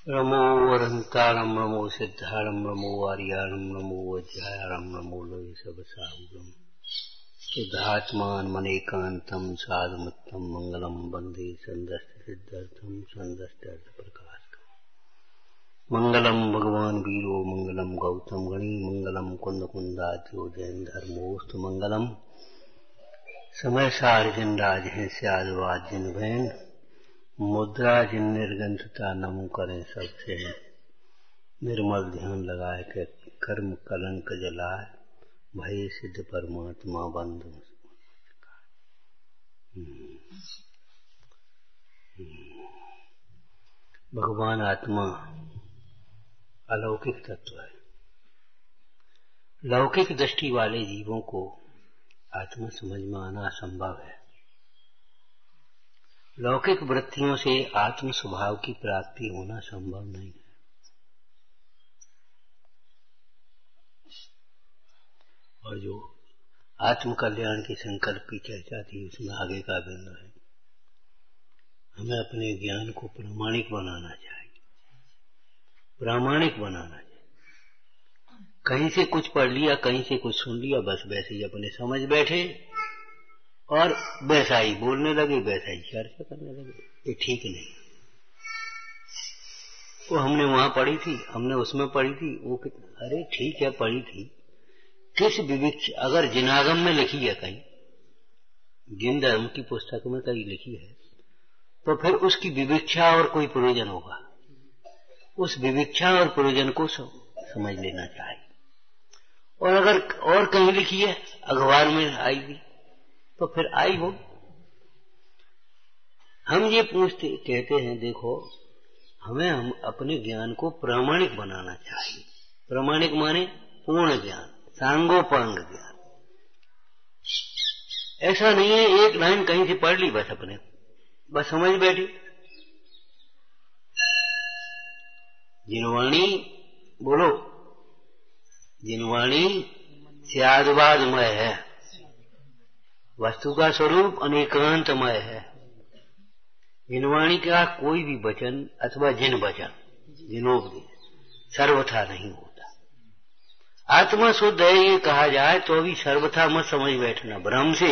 नमो वरन्तारं नमो सिद्धारं नमो आर्याणं नमो वज्रायाणं नमो लोहि सबसाहुरं शुद्धात्मान् मनेकान्तं साधुमुत्तम मंगलम वन्दे सन्दष्टसिद्धर्थं सन्दष्टार्थप्रकाशकम् मंगलम भगवान् वीरो मंगलम गौतम गणी मंगलम कुन्दकुन्दाद्यो जैन धर्मोस्तु मंगलम समय सार्जन राजहें स्यादवाद जिन भैन मुद्रा जिन निर्गंधता नमो करें सबसे निर्मल ध्यान लगाए के कर्म कलंक जलाए भय सिद्ध परमात्मा बंधु। भगवान आत्मा अलौकिक तत्व है। लौकिक दृष्टि वाले जीवों को आत्मा समझ में आना असंभव है। लौकिक वृत्तियों से आत्म स्वभाव की प्राप्ति होना संभव नहीं है। और जो आत्म कल्याण के संकल्प की चर्चा थी उसमें आगे का बिंदु है, हमें अपने ज्ञान को प्रामाणिक बनाना चाहिए। प्रामाणिक बनाना चाहिए। कहीं से कुछ पढ़ लिया, कहीं से कुछ सुन लिया, बस वैसे ही अपने समझ बैठे और वैसा ही बोलने लगे, वैसा ही चर्चा करने लगे। ये ठीक नहीं। वो हमने वहां पढ़ी थी, हमने उसमें पढ़ी थी, वो अरे ठीक है पढ़ी थी, किस विविक्ष अगर जिनागम में लिखी है कहीं, जिन धर्म की पुस्तक में कहीं लिखी है, तो फिर उसकी विविक्षा और कोई प्रयोजन होगा। उस विविक्षा और प्रयोजन को समझ लेना चाहिए। और अगर और कहीं लिखी है, अखबार में आई थी, तो फिर आई हो। हम ये कहते हैं, देखो हम अपने ज्ञान को प्रामाणिक बनाना चाहिए। प्रामाणिक माने पूर्ण ज्ञान, सांगोपांग ज्ञान। ऐसा नहीं है एक लाइन कहीं से पढ़ ली बस अपने बस समझ बैठी। जिनवाणी बोलो, जिनवाणी स्यादवादमय है, वस्तु का स्वरूप अनेकांतमय है। जिनवाणी का कोई भी वचन अथवा जिन वचन, जिनोपदेश सर्वथा नहीं होता। आत्मा शुद्ध है ये कहा जाए तो भी सर्वथा मत समझ बैठना भ्रम से।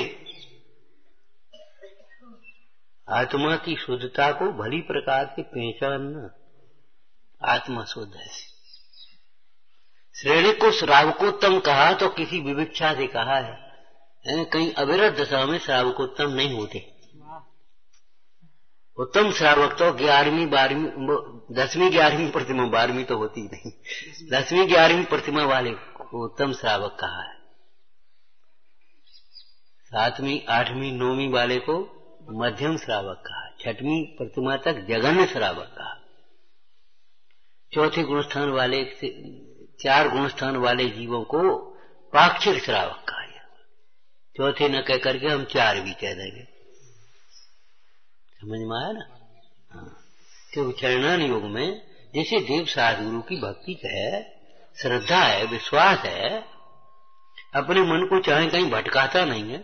आत्मा की शुद्धता को भली प्रकार से पहचानना। आत्मा शुद्ध है। श्रेणी को श्रावकोत्तम कहा तो किसी विविक्षा से कहा है। कहीं अविरत दशा में श्रावकोत्तम नहीं होते। उत्तम श्रावक तो 11वीं 12वीं 10वीं 11वीं प्रतिमा, 12वीं तो होती नहीं, 10वीं 11वीं प्रतिमा वाले को उत्तम श्रावक कहा है। 7वीं 8वीं 9वीं वाले को मध्यम श्रावक कहा। 6वीं प्रतिमा तक जघन्य श्रावक कहा। चौथे गुणस्थान वाले 4 गुणस्थान वाले जीवों को पाक्षिक श्रावक कहा। चौथे न कह करके हम 4 भी कह देंगे। समझ में आया ना? हाँ। क्योंकि चरणान योग में जैसे देव साधुगुरु की भक्ति है, श्रद्धा है, विश्वास है, अपने मन को चाहे कहीं भटकाता नहीं है।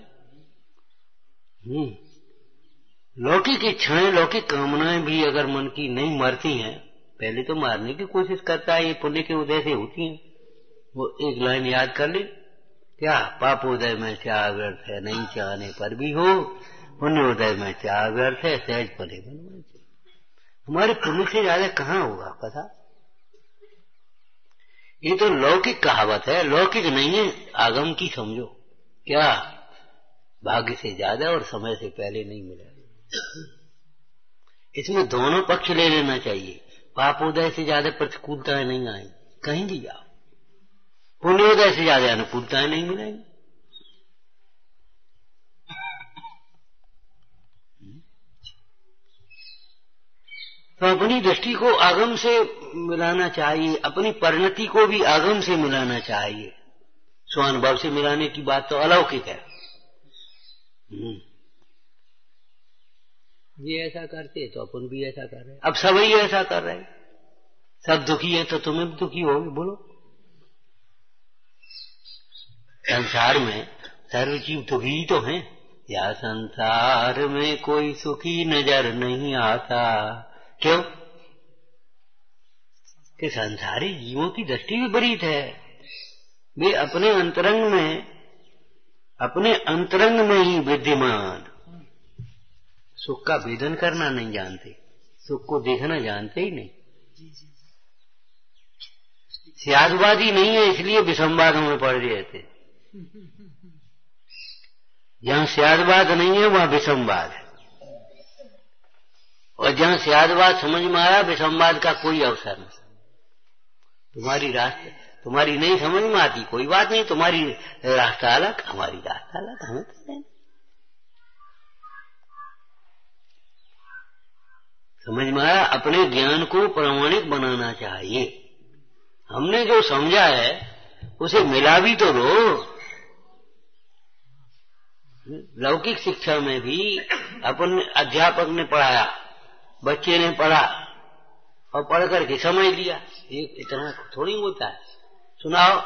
लौकिक इच्छाएं, लौकिक कामनाएं भी अगर मन की नहीं मरती हैं, पहले तो मारने की कोशिश करता है। ये पुण्य के उदय से होती हैं। वो एक लाइन याद कर ले, क्या पापोदय में क्या व्यर्थ है, नहीं चाहने पर भी हो, पुण्योदय में क्या व्यर्थ है, सहज पले बनवाए। हमारे पुण्य से ज्यादा कहाँ होगा पता? ये तो लौकिक कहावत है, लौकिक नहीं है, आगम की समझो। क्या भाग्य से ज्यादा और समय से पहले नहीं मिला। इसमें दोनों पक्ष ले लेना चाहिए। पापोदय से ज्यादा प्रतिकूलताएं नहीं आएंगी, कहीं भी जाओ। पुण्योदय से ज्यादा अनुकूलताएं नहीं मिलेंगी। तो अपनी दृष्टि को आगम से मिलाना चाहिए, अपनी परिणति को भी आगम से मिलाना चाहिए। स्वानुभव से मिलाने की बात तो अलौकिक है। ये ऐसा करते तो अपन भी ऐसा कर रहे। अब सभी ऐसा कर रहे। सब दुखी है तो तुम्हें भी दुखी होगे। बोलो, संसार में सर्व जीव दुखी तो हैं। या संसार में कोई सुखी नजर नहीं आता। क्यों? कि संसारी जीवों की दृष्टि विपरीत है। वे अपने अंतरंग में ही विद्यमान सुख का भेदन करना नहीं जानते, सुख को देखना जानते ही नहीं। स्यादवादी नहीं है, इसलिए विसंवादों में पड़ रहे थे। जहां स्यादवाद नहीं है वहां विसंवाद है, और जहां स्यादवाद समझ में आया विसंवाद का कोई अवसर नहीं। तुम्हारी नहीं समझ में आती, कोई बात नहीं, तुम्हारी रास्ता अलग, हमारी रास्ता अलग, हमें तो समझ में आया। अपने ज्ञान को प्रामाणिक बनाना चाहिए। हमने जो समझा है उसे मिला भी तो दो। लौकिक शिक्षा में भी अपन अध्यापक ने पढ़ाया, बच्चे ने पढ़ा और पढ़ करके समझ लिया, एक इतना थोड़ी होता है। सुनाओ,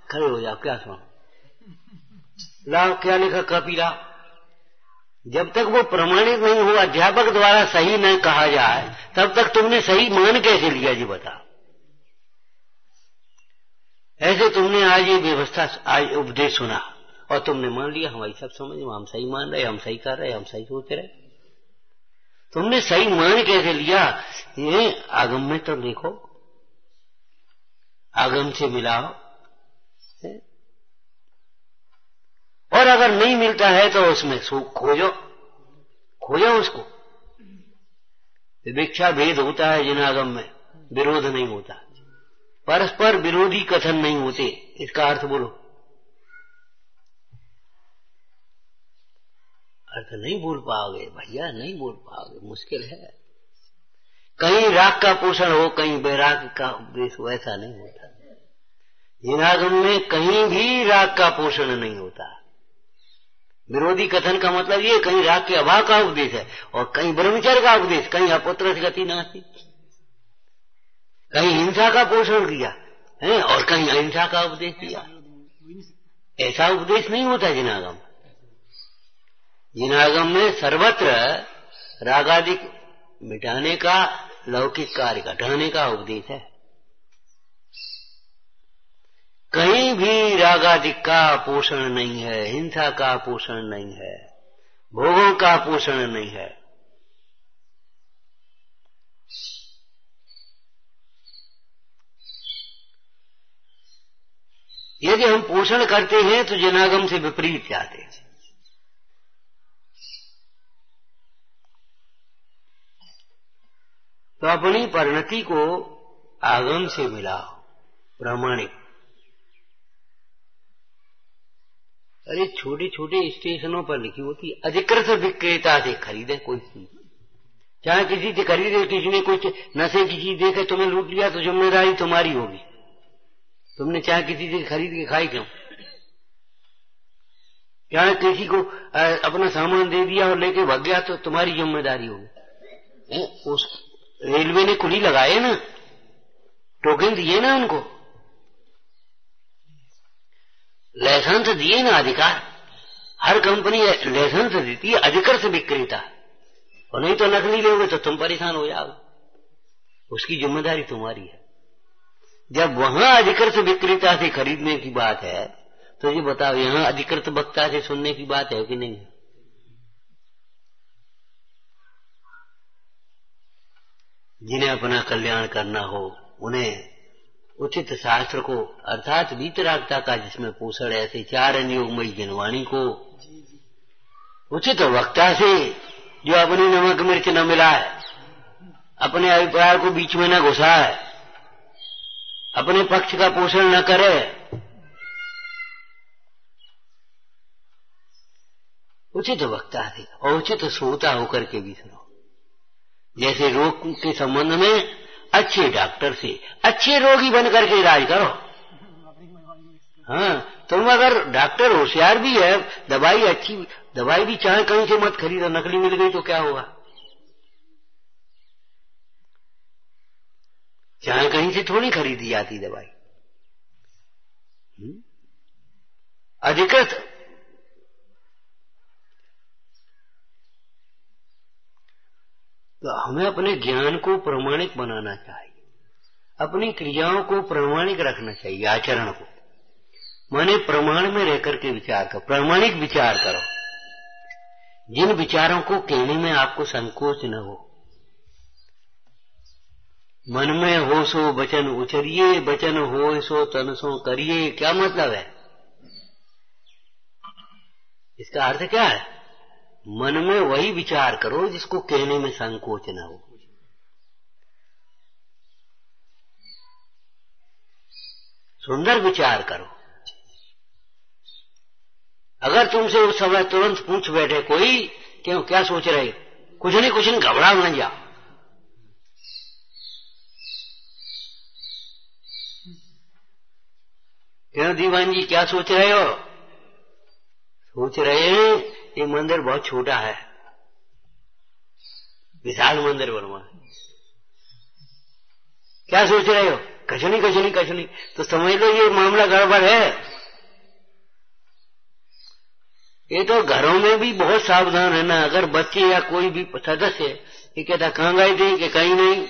खड़े हो जाओ, क्या सुनाओ, लाओ क्या लिखा कॉपी लाओ। जब तक वो प्रमाणित नहीं हो, अध्यापक द्वारा सही न कहा जाए, तब तक तुमने सही मान कैसे लिया जी बताओ। ऐसे तुमने आज ये व्यवस्था, आज उपदेश सुना और तुमने मान लिया हमारी सब समझ में, हम सही मान रहे, हम सही कर रहे, हम सही सोच रहे। तुमने सही मान कैसे लिया? ये आगम में तो देखो, आगम से मिलाओ, और अगर नहीं मिलता है तो उसमें सुख खोजो उसको। विवेक्षा भेद होता है जिनागम में, विरोध नहीं होता, परस्पर विरोधी कथन नहीं होते। इसका अर्थ बोलो। अर्थ नहीं बोल पाओगे भैया, नहीं बोल पाओगे, मुश्किल है। कहीं राग का पोषण हो, कहीं वैराग का उपदेश हो, ऐसा नहीं होता। जिनागम में कहीं भी राग का पोषण नहीं होता। विरोधी कथन का मतलब ये, कहीं राग के अभाव का उपदेश है और कहीं ब्रह्मचर्य का उपदेश, कहीं अपत्र गति नास्ति, कहीं हिंसा का पोषण किया है और कहीं अहिंसा का उपदेश दिया। ऐसा उपदेश नहीं होता जिनागम। जिनागम में सर्वत्र रागादिक मिटाने का, लौकिक कार्य घटाने का उपदेश है। कहीं भी रागादिक का पोषण नहीं है, हिंसा का पोषण नहीं है, भोगों का पोषण नहीं है। यदि हम पोषण करते हैं तो जिनागम से विपरीत जाते हैं। तो अपनी परिणति को आगम से मिलाओ, प्रामाणिक। अरे छोटे छोटे स्टेशनों पर लिखी होती, अधिकृत विक्रेता से खरीदे कोई चीज, चाहे किसी से खरीदे, किसी ने कुछ नशे की चीज देकर तुम्हें लूट लिया तो जिम्मेदारी तुम्हारी होगी। तुमने चाहे किसी से खरीद के खाई क्यों? चाहे किसी को अपना सामान दे दिया और लेके भाग गया तो तुम्हारी जिम्मेदारी होगी। उस रेलवे ने कुली लगाए ना, टोकन दिए ना उनको, लाइसेंस दिए ना, अधिकार। हर कंपनी लाइसेंस देती है अधिकृत विक्रेता, और नहीं तो नकली लोगे तो तुम परेशान हो जाओगे। उसकी जिम्मेदारी तुम्हारी है। जब वहां अधिकृत विक्रेता से खरीदने की बात है तो ये बताओ, यहां अधिकृत वक्ता से सुनने की बात है कि नहीं? जिन्हें अपना कल्याण करना हो उन्हें उचित शास्त्र को, अर्थात वीतरागता का जिसमें पोषण है, ऐसे चार अनुयोगमयी जनवाणी को उचित वक्ता से, जो अपनी नमक मिर्च न मिलाए, अपने अभिप्राय को बीच में न घुसाए, अपने पक्ष का पोषण न करे, उचित वक्ता से और उचित श्रोता होकर के भी सुनो। जैसे रोग के संबंध में अच्छे डॉक्टर से अच्छे रोगी बन करके इलाज करो। हाँ, तुम अगर डॉक्टर होशियार भी है, दवाई अच्छी, दवाई भी चाहे कहीं से मत खरीदो, नकली मिल गई तो क्या होगा? चाहे कहीं से थोड़ी खरीदी जाती दवाई। अधिकृत तो हमें अपने ज्ञान को प्रमाणिक बनाना चाहिए। अपनी क्रियाओं को प्रामाणिक रखना चाहिए, आचरण को, माने प्रमाण में रहकर के विचार करो, प्रामाणिक विचार करो, जिन विचारों को कहने में आपको संकोच न हो। मन में हो सो वचन उचरिए, वचन हो सो तन सो करिए। क्या मतलब है इसका? अर्थ क्या है? मन में वही विचार करो जिसको कहने में संकोच न हो। सुंदर विचार करो। अगर तुमसे उस समय तुरंत पूछ बैठे कोई, क्यों क्या सोच रहे, कुछ नहीं घबरा न जा, क्यों दीवान जी क्या सोच रहे हो? सोच रहे हैं ये मंदिर बहुत छोटा है, विशाल मंदिर बनवा। क्या सोच रहे हो? कुछ नहीं। तो समझ लो ये मामला गड़बड़ है। ये तो घरों में भी बहुत सावधान है ना। अगर बच्चे या कोई भी सदस्य ये कहता कहाँ गए थे, कि कहीं नहीं,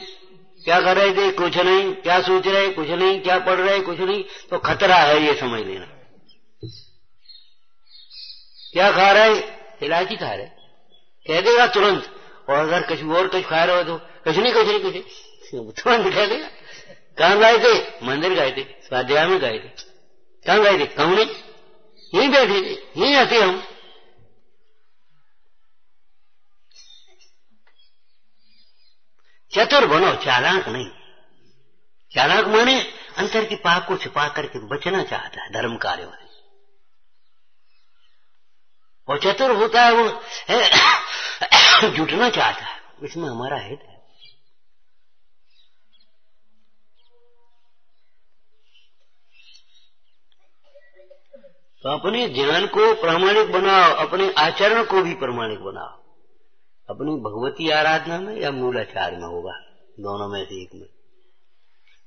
क्या कर रहे थे, कुछ नहीं, क्या सोच रहे, कुछ नहीं, क्या पढ़ रहे, कुछ नहीं, तो खतरा है, ये समझ लेना। क्या खा रहे, इलायची खा रहे, कह देगा तुरंत। और अगर कुछ खा रहे हो तो कुछ नहीं तुरंत कह देगा। कहाँ गए थे? मंदिर गए थे, स्वाध्याय में गए थे। कहाँ गए थे? कहूं नहीं, यहीं बैठे थे, यहीं आते हम। चतुर बनो, चालाक नहीं। चालाक माने अंतर की पाप को छिपा करके बचना चाहता है धर्म कार्यों से। और चतुर होता है वो जुटना चाहता है, इसमें हमारा हित है। तो अपने ज्ञान को प्रामाणिक बनाओ, अपने आचरण को भी प्रामाणिक बनाओ। अपनी भगवती आराधना में या मूलाचार में होगा, दोनों में से एक में।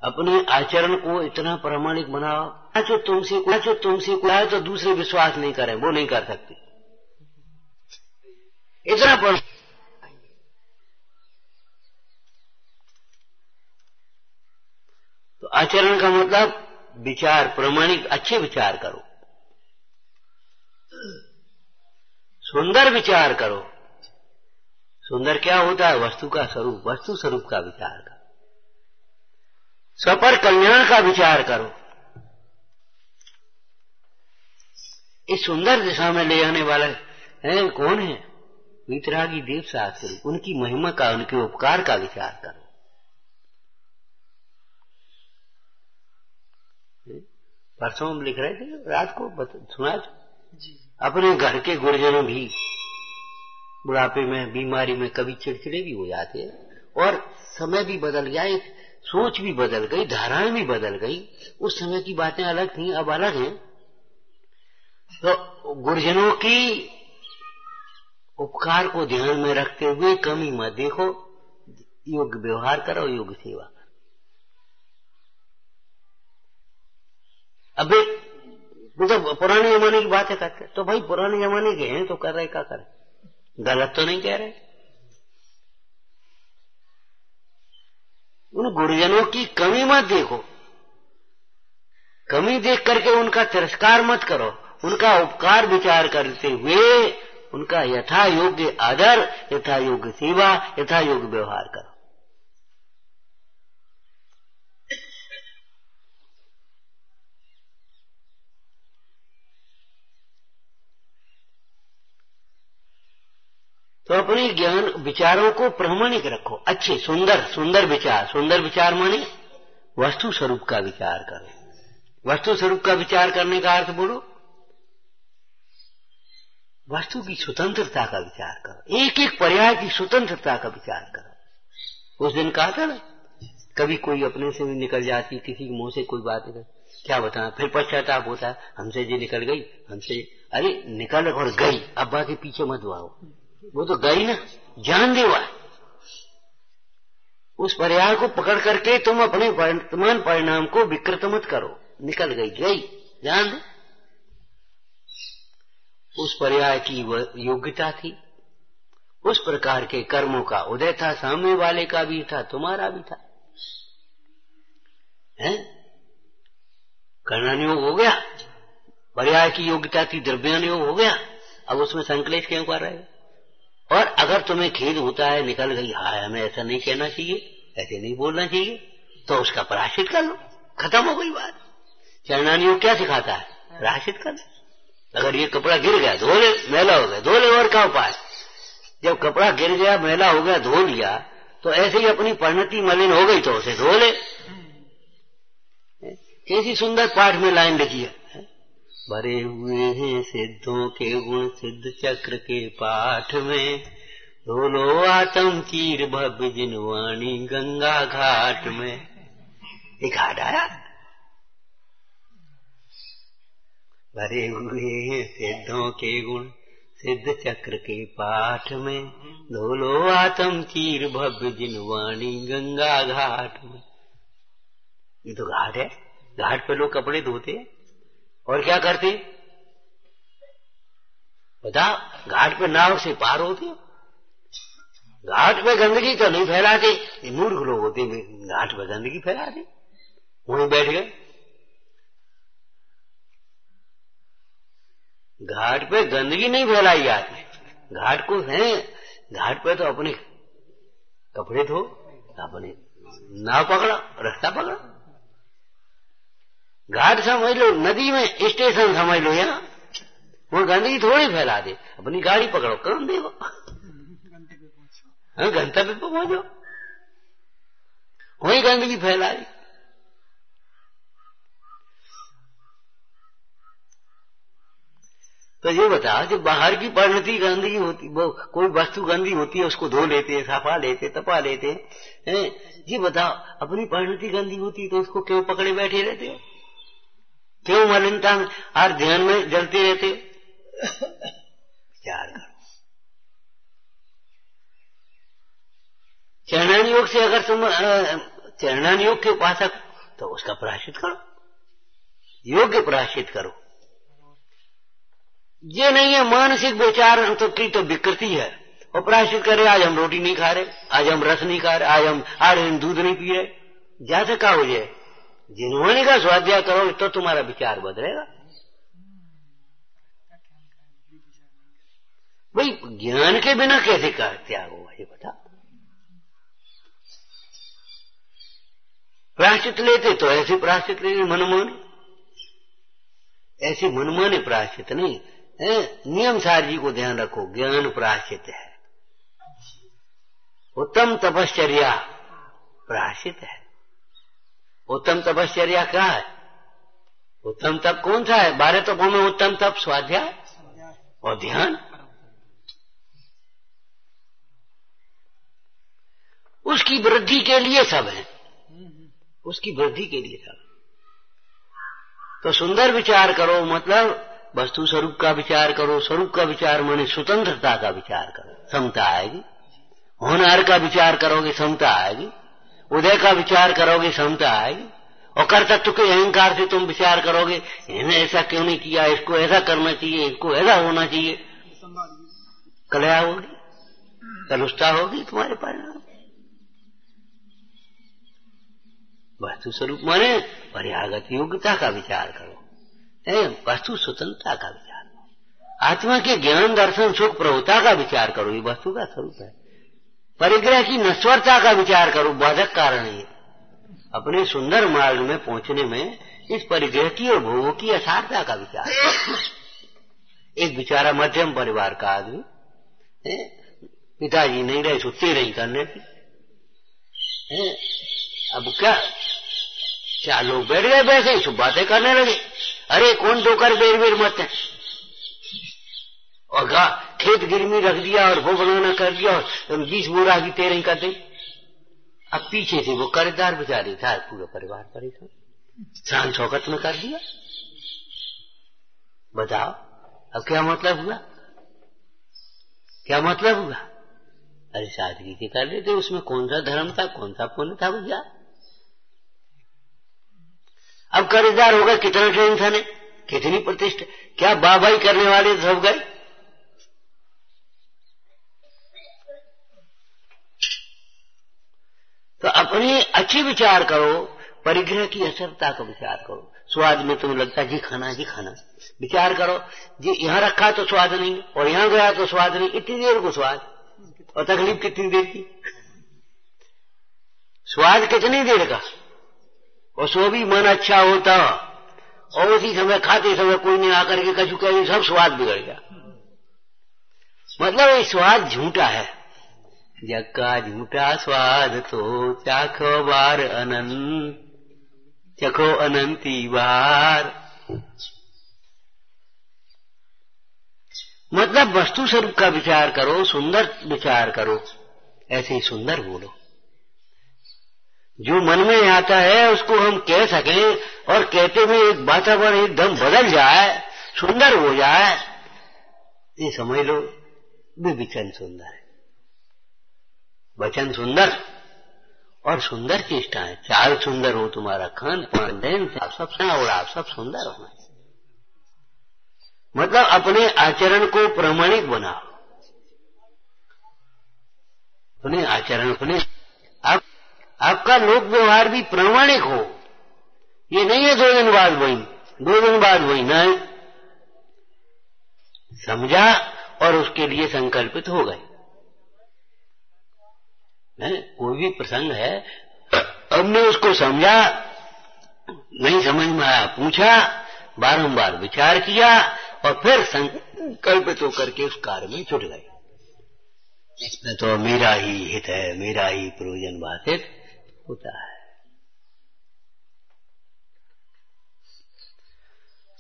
अपने आचरण को इतना प्रामाणिक बनाओ जो तुमसे कोई तो दूसरे विश्वास नहीं करें, वो नहीं कर सकते। इतना तो आचरण का मतलब विचार, प्रामाणिक अच्छे विचार करो, सुंदर विचार करो। सुंदर क्या होता है? वस्तु का स्वरूप, वस्तु स्वरूप का विचार करो, सपर कल्याण का विचार करो। इस सुंदर दिशा में ले आने वाला है कौन है? वीतरागी देव शास्त्री। उनकी महिमा का, उनके उपकार का विचार करो। परसों हम लिख रहे थे, रात को सुना जी। अपने घर के गुरजनों भी बुढ़ापे में, बीमारी में कभी चिड़चिड़े भी हो जाते हैं, और समय भी बदल गया, एक सोच भी बदल गई, धाराएं भी बदल गई। उस समय की बातें अलग थी, अब अलग हैं। तो गुरजनों की उपकार को ध्यान में रखते हुए कमी मत देखो, योग्य व्यवहार करो, योग्य सेवा। अबे वो तो पुराने जमाने की बातें करते, तो भाई पुराने जमाने के हैं तो कर रहे, क्या करें, गलत तो नहीं कह रहे। उन गुरुजनों की कमी मत देखो, कमी देख करके उनका तिरस्कार मत करो, उनका उपकार विचार करते हुए उनका यथा योग्य आदर, यथा योग्य सेवा, यथा योग्य व्यवहार करो। तो अपने ज्ञान विचारों को प्रामाणिक रखो, अच्छे सुंदर विचार। सुंदर विचार माने वस्तु स्वरूप का विचार करो। वस्तु स्वरूप का विचार करने का अर्थ बोलो, वस्तु की स्वतंत्रता का विचार करो, एक एक पर्याय की स्वतंत्रता का विचार करो। उस दिन कहा था ना, कभी कोई अपने से भी निकल जाती, किसी के मुंह से कोई बात निकल, क्या बताएं, फिर पश्चाताप होता है, हमसे जी निकल गई, हमसे, अरे निकल और गई, अब बाकी पीछे मत आओ, वो तो गई ना, जान देवा। उस पर्याय को पकड़ करके तुम अपने वर्तमान परिणाम को विकृत मत करो। निकल गई, जान दे। उस पर्याय की योग्यता थी, उस प्रकार के कर्मों का उदय था, सामने वाले का भी था, तुम्हारा भी था। है? कर्णनियोग हो गया, पर्याय की योग्यता थी, द्रव्यानुयोग हो गया, अब उसमें संकलेश क्यों कर रहे हो? और अगर तुम्हें खेद होता है, निकल गई, हाय हमें ऐसा नहीं कहना चाहिए, ऐसे नहीं बोलना चाहिए, तो उसका प्रायश्चित कर लो, खत्म हो गई बात। चरणानुयोग क्या सिखाता है? प्रायश्चित कर लो। अगर ये कपड़ा गिर गया, धो ले, मैला हो गया, धो ले, और क्या उपाय? जब कपड़ा गिर गया, मैला हो गया, धो लिया, तो ऐसे ही अपनी परिणति मलिन हो गई तो उसे धो ले। कैसी सुंदर पाठ में लाइन लिखी है, भरे हुए हैं सिद्धों के गुण सिद्ध चक्र के पाठ में, धो लो आत्म चीर भव्य जिनवाणी गंगा घाट में। एक घाट आया, भरे हुए हैं सिद्धों के गुण सिद्ध चक्र के पाठ में, धो लो आत्म चीर भव्य जिनवाणी गंगा घाट में। ये तो घाट है, घाट पे लोग कपड़े धोते और क्या करते बताओ? घाट पे नाव से पार होते, घाट पे गंदगी तो नहीं फैलाते, ये मूर्ख लोग होते, घाट पे गंदगी फैलाते, वहीं बैठ गए। घाट पे गंदगी नहीं फैलाई जाती, घाट को है, घाट पे तो अपने कपड़े धो, अपने नाव पकड़ो, रास्ता पकड़ो। घाट समझ लो, नदी में स्टेशन समझ लो, यहाँ वो गंदगी थोड़ी फैला दे, अपनी गाड़ी पकड़ो, काम देखो, गंतव्य पे पहुंचो, वही गंदगी फैला दी। तो ये बताओ, जब बाहर की परिणति गंदगी होती, वो कोई वस्तु गंदी होती है, उसको धो लेते, सफा लेते, तपा लेते हैं। ये बताओ, अपनी परिणति गंदी होती तो उसको क्यों पकड़े बैठे रहते हो? क्यों मलिनता में और ध्यान में जलते रहते हो? विचार करो। चरणानुयोग से अगर तुम चरणानुयोग के उपासक, तो उसका प्रायश्चित करो, योग्य प्रायश्चित करो। ये नहीं है मानसिक विचार की तो विकृति है, और प्रायश्चित करे, आज हम रोटी नहीं खा रहे, आज हम रस नहीं खा रहे, आज हम दूध नहीं पी रहे, जैसे का हो जाए। जिन्होंने का स्वाध्याय करो तो तुम्हारा विचार बदलेगा। भाई ज्ञान के बिना कैसे त्याग होगा, ये बता। प्रायश्चित लेते तो ऐसे प्रायश्चित लेते मनमाने, ऐसे मनमाने प्रायश्चित नहीं है। नियम सार जी को ध्यान रखो, ज्ञान प्रायश्चित है, उत्तम तपश्चर्या प्रायश्चित है। उत्तम तपश्चर्या क्या है? उत्तम तप कौन सा है? 12 तपों में उत्तम तप स्वाध्याय और ध्यान। उसकी वृद्धि के लिए सब है, उसकी वृद्धि के लिए सब। तो सुंदर विचार करो, मतलब वस्तु स्वरूप का विचार करो। स्वरूप का विचार माने स्वतंत्रता का विचार करो, समता आएगी। होनहार का विचार करोगे, समता आएगी। उदय का विचार करोगे, समता आएगी। और कर्तृत्व के अहंकार से तुम विचार करोगे, इन्हें ऐसा क्यों नहीं किया, इसको ऐसा करना चाहिए, इसको ऐसा होना चाहिए, कलह होगी, कलुष्टा होगी तुम्हारे परिणाम। वस्तु स्वरूप माने पर्यागत योग्यता का विचार करो, वस्तु स्वतंत्रता का विचार करो, आत्मा के ज्ञान दर्शन सुख प्रभुता का विचार करो, ये वस्तु का स्वरूप है। परिग्रह की नश्वरता का विचार करो, बाधक कारण है। अपने सुंदर मार्ग में पहुंचने में इस परिग्रह की और भोगों की असारता का विचार करो। एक बेचारा मध्यम परिवार का आदमी, पिताजी नहीं रहे, छुट्टी नहीं करने की, अब क्या 4 लोग बैठ गए, वैसे ही बातें करने लगे। अरे कौन डोकर बेर बेर मत है, और खेत गिरमी रख दिया और वो बनाना कर दिया और 20 बोरा की तेरही कर दी। अब पीछे से वो कर्जदार बेचारी था, पूरा परिवार परेशान, शान शौकत में कर दिया। बताओ अब क्या मतलब हुआ, क्या मतलब हुआ? अरे सादगी से कर देते, उसमें कौन सा धर्म था, कौन सा पुण्य था भैया। अब कर्जदार हो गए, कितना टेंशन है, कितनी प्रतिष्ठा, क्या बाबाई करने वाले सब गए। तो अपनी अच्छी विचार करो, परिग्रह की असरता का विचार करो। स्वाद में तुम्हें लगता है जी खाना, विचार करो जी यहाँ रखा तो स्वाद नहीं और यहाँ गया तो स्वाद नहीं, इतनी देर को स्वाद, और तकलीफ कितनी देर की, स्वाद कितनी देर का, और सो भी मन अच्छा होता और उसी समय खाते समय कोई ने आकर के कछु कहे सब स्वाद बिगड़ गया। मतलब ये स्वाद झूठा है। जग का झूठा स्वाद तो चाखो बार अनंत, चखो अनंती बार। मतलब वस्तु स्वरूप का विचार करो, सुंदर विचार करो, ऐसे ही सुंदर बोलो। जो मन में आता है उसको हम कह सकें और कहते हुए एक वातावरण एकदम बदल जाए, सुंदर हो जाए, ये समझ लो विवेचन सुंदर है, वचन सुंदर और सुंदर चेष्टाएं। चाल सुंदर हो, तुम्हारा खान पान देन आप सब सुंदर होना। मतलब अपने आचरण को प्रामाणिक बनाओ, अपने आचरण अपने आपका लोक व्यवहार भी प्रामाणिक हो। ये नहीं है 2 दिन बाद वही, 2 दिन बाद वही, नहीं, समझा और उसके लिए संकल्पित हो गए। कोई भी प्रसंग है, हमने उसको समझा, नहीं समझ में आया पूछा, बारंबार विचार किया और फिर संकल्पित होकर के उस कार्य में जुट गए। इसमें तो मेरा ही हित है, मेरा ही प्रयोजन बाधित होता है।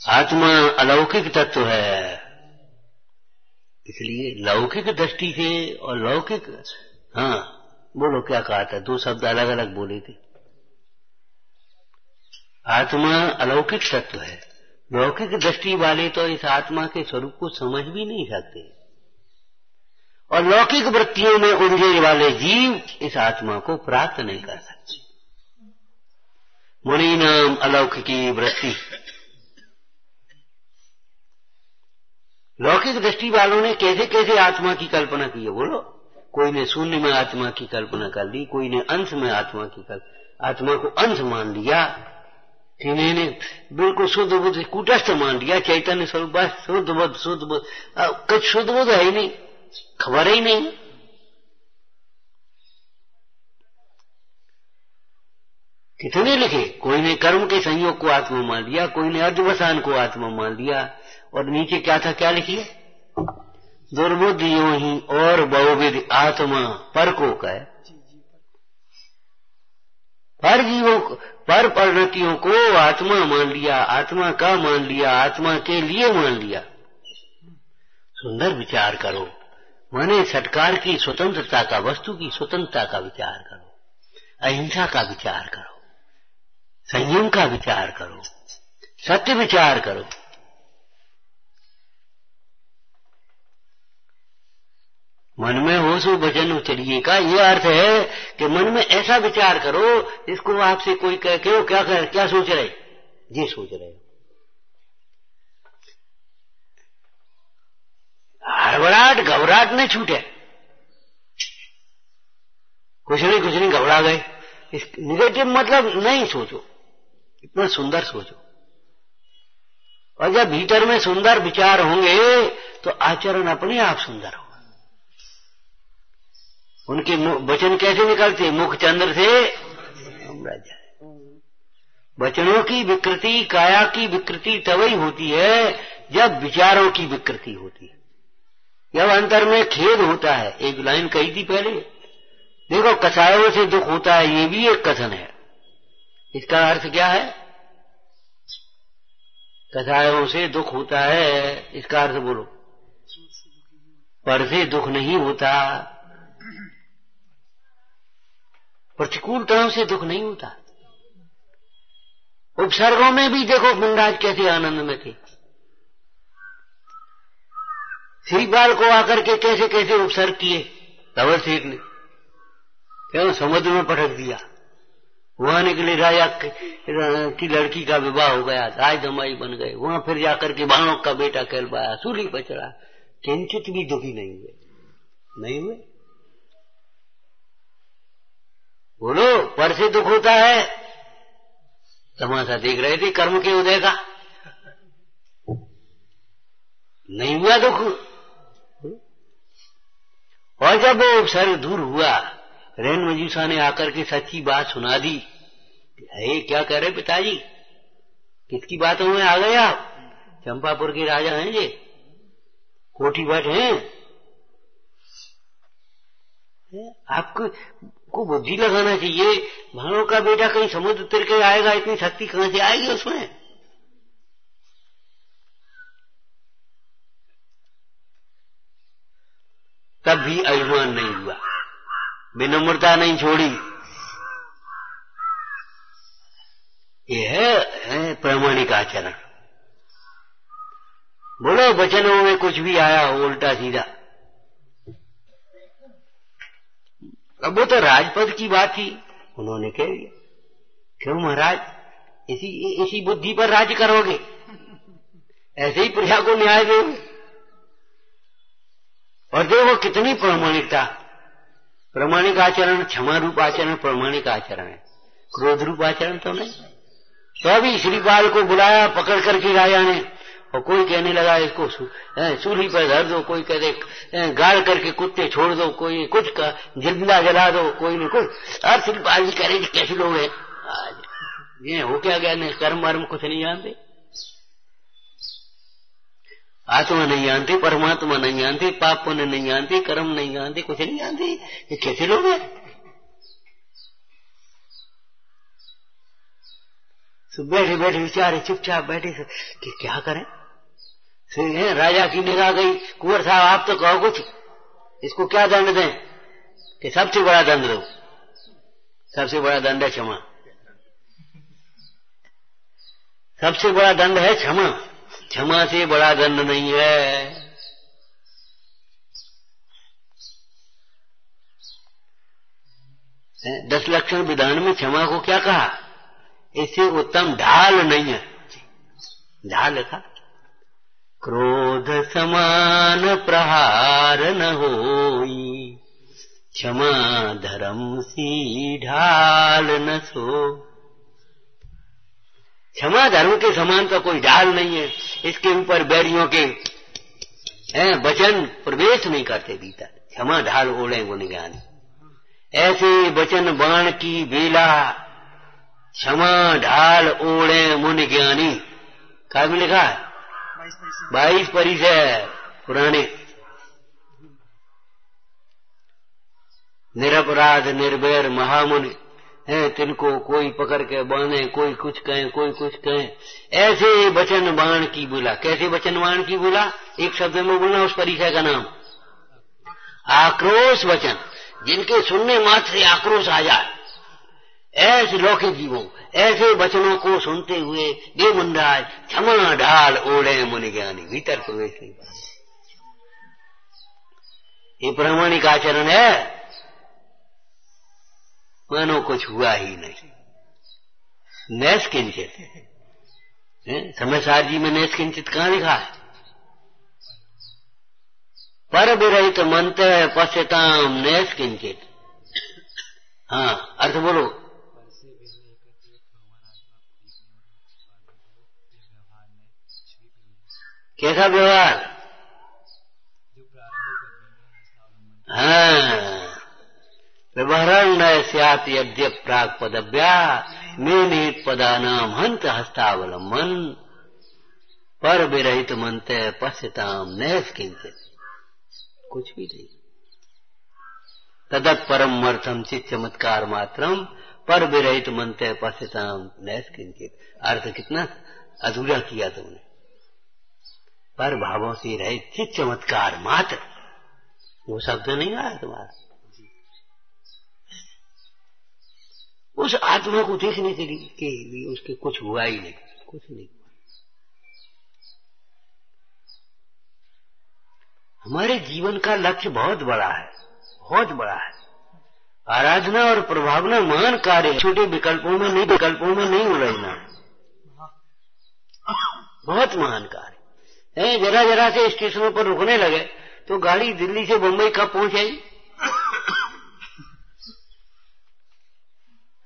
आत्मा अलौकिक तत्व है, इसलिए लौकिक दृष्टि से और लौकिक, हाँ बोलो क्या कहा था, 2 शब्द अलग अलग बोले थे। आत्मा अलौकिक तत्व है, लौकिक दृष्टि वाले तो इस आत्मा के स्वरूप को समझ भी नहीं सकते, और लौकिक वृत्तियों में उलझे वाले जीव इस आत्मा को प्राप्त नहीं कर सकते। मुनि नाम अलौकिकी वृत्ति। लौकिक दृष्टि वालों ने कैसे कैसे आत्मा की कल्पना की है बोलो। कोई ने शून्य में आत्मा की कल्पना कर ली, कोई ने अंश में आत्मा की आत्मा को अंश मान लिया, किन्हीं ने बिल्कुल शुद्ध बुद्ध कूटस्थ मान लिया, चैतन्य स्वरूप बस शुद्ध बुद्ध, कुछ शुद्ध बुद्ध है ही नहीं, खबर ही नहीं। कितने लिखे, कोई ने कर्म के संयोग को आत्मा मान लिया, कोई ने अर्धवसान को आत्मा मान लिया, और नीचे क्या था, क्या लिखिए, दुर्बुद्धियों ही और बहुविध आत्मा पर को कहे, पर जीवों को, पर परिणतियों को आत्मा मान लिया, आत्मा का मान लिया, आत्मा के लिए मान लिया। सुंदर विचार करो, माने सत्कार की स्वतंत्रता का, वस्तु की स्वतंत्रता का विचार करो, अहिंसा का विचार करो, संयम का विचार करो, सत्य विचार करो। मन में होश वचन उचरिए का ये अर्थ है कि मन में ऐसा विचार करो जिसको आपसे कोई कह के वो क्या सोच रहे, ये सोच रहे हो, हड़बड़ाहट घबराहट नहीं छूटे, कुछ नहीं घबरा गए, इस निगेटिव मतलब नहीं सोचो, इतना सुंदर सोचो। और जब भीतर में सुंदर विचार होंगे तो आचरण अपने आप सुंदर होगा। उनके वचन कैसे निकलते, मुख चंद्र से अमृत जाए। वचनों की विकृति, काया की विकृति तभी होती है जब विचारों की विकृति होती है, जब अंतर में खेद होता है। एक लाइन कही थी पहले, देखो कसायों से दुख होता है, ये भी एक कथन है। इसका अर्थ क्या है, कसायों से दुख होता है, इसका अर्थ बोलो, पर से दुख नहीं होता, प्रतिकूलताओं से दुख नहीं होता। उपसर्गों में भी देखो मुंडाज कैसे आनंद में थे, श्रीपाल को आकर के कैसे कैसे उपसर्ग किए, धवल शेख ने क्यों समुद्र में पटक दिया, वहां निकले राजा की लड़की का विवाह हो गया, राज दमाई बन गए, वहां फिर जाकर के बाणों का बेटा कहलवाया, सूली पर चढ़ा, किंचित भी दुखी नहीं हुए। बोलो, पर से दुख होता है, तमाशा देख रहे थे कर्म के उदय का। नहीं हुआ दुख। और जब वो सर दूर हुआ, रैन मजूसा ने आकर के सच्ची बात सुना दी। है क्या कह रहे पिताजी, किसकी बातों में आ गए आप? चंपापुर के राजा हैं ये, कोठी भट्ट हैं। आपको बुद्धि लगाना चाहिए। भाणों का बेटा कहीं समुद्र तिर के आएगा, इतनी शक्ति कहां से आएगी उसमें? तब भी अभिमान नहीं हुआ, विनम्रता नहीं छोड़ी। ये है प्रामाणिक आचरण। बोलो वचनों में कुछ भी आया हो उल्टा सीधा। अब वो तो राजपद की बात थी, उन्होंने कह दिया क्यों महाराज, इसी बुद्धि पर राज्य करोगे, ऐसे ही प्रजा को न्याय दोगे। और देखो कितनी प्रामाणिकता। प्रामाणिक आचरण, क्षमा रूप आचरण प्रामाणिक आचरण है, क्रोध रूप आचरण तो नहीं। तो अभी श्रीपाल को बुलाया पकड़ करके राजा ने, और कोई कहने लगा इसको सूली पर धर दो, कोई कहते गाड़ करके कुत्ते छोड़ दो, कोई कुछ का जिंदा जला दो, कोई न कुछ। और श्रीपाल जी कह रहे कैसे लोग हैं ये, हो क्या गया, कर्म वर्म कुछ नहीं जानते, आत्मा नहीं जानते, परमात्मा नहीं जानते, पाप पुण्य नहीं जानते, कर्म नहीं जानते, कुछ नहीं जानते, ये कैसे लोग हैं? बैठे बैठे विचारे, चुपचाप बैठे कि क्या करें। राजा की निगाह गई, कुंवर साहब आप तो कहो कुछ, इसको क्या दंड दें? कि सबसे बड़ा दंड दो। सबसे बड़ा दंड है क्षमा, सबसे बड़ा दंड है क्षमा। क्षमा से बड़ा दंड नहीं है। दस लक्षण विधान में क्षमा को क्या कहा? इससे उत्तम ढाल नहीं है। ढाल लिखा, क्रोध समान प्रहार न होई, क्षमा धर्म सी ढाल न सो। क्षमा धर्म के समान तो कोई ढाल नहीं है। इसके ऊपर बैरियों के वचन प्रवेश नहीं करते भीतर। क्षमा ढाल ओढ़े गुण ज्ञानी, ऐसे वचन बाण की बेला, क्षमा ढाल ओढ़े मुन ज्ञानी। क्या भी लिखा है? 22 परिचय पुराने। निरपराध निर्भय महामुनि हैं, तिनको कोई पकड़ के बांधे, कोई कुछ कहे, कोई कुछ कहे। ऐसे वचन बाण की बोला। कैसे वचन बाण की बोला? एक शब्द में बोलना उस परिचय का नाम, आक्रोश वचन, जिनके सुनने मात्र से आक्रोश आ जाए। ऐसे लौकिक जीवों, ऐसे वचनों को सुनते हुए देवमुंडाज क्षमा ढाल ओढ़े मुनि ज्ञानी, भीतर प्रवेश नहीं पाते। ये प्रामाणिक आचरण है, मानो कुछ हुआ ही नहीं। नैष्किंचित, समयसार जी में नैष्किंचित कहां लिखा है? पर विरहित मंत्र पश्यताम नैष्किंचित। हाँ, अर्थ बोलो। कैसा व्यवहार? हाँ, व्यवहारण न स्यात् यद्य प्राक पदव्या मेनित पदानाम हंत हस्तावलंबन, पर विरहित मंत्र पश्यताम नैष्किंचित। कुछ भी नहीं। तदत् परम अर्थम चित चमत्कार मात्रम, पर विरहित मंत्र पश्यताम नैष्किंचित। अर्थ कितना अधूरा किया तुमने। पर भावों से रहित चित चमत्कार मात्र, वो शब्द नहीं आया तुम्हारा। उस आत्मा को देखने के लिए उसके कुछ हुआ ही नहीं, कुछ नहीं हुआ। हमारे जीवन का लक्ष्य बहुत बड़ा है, बहुत बड़ा है। आराधना और प्रभावना महान कार्य, छोटे विकल्पों में नहीं उलझना, बहुत महान कार्य है। जरा जरा से स्टेशनों पर रुकने लगे तो गाड़ी दिल्ली से बंबई कब पहुंच जाएगी?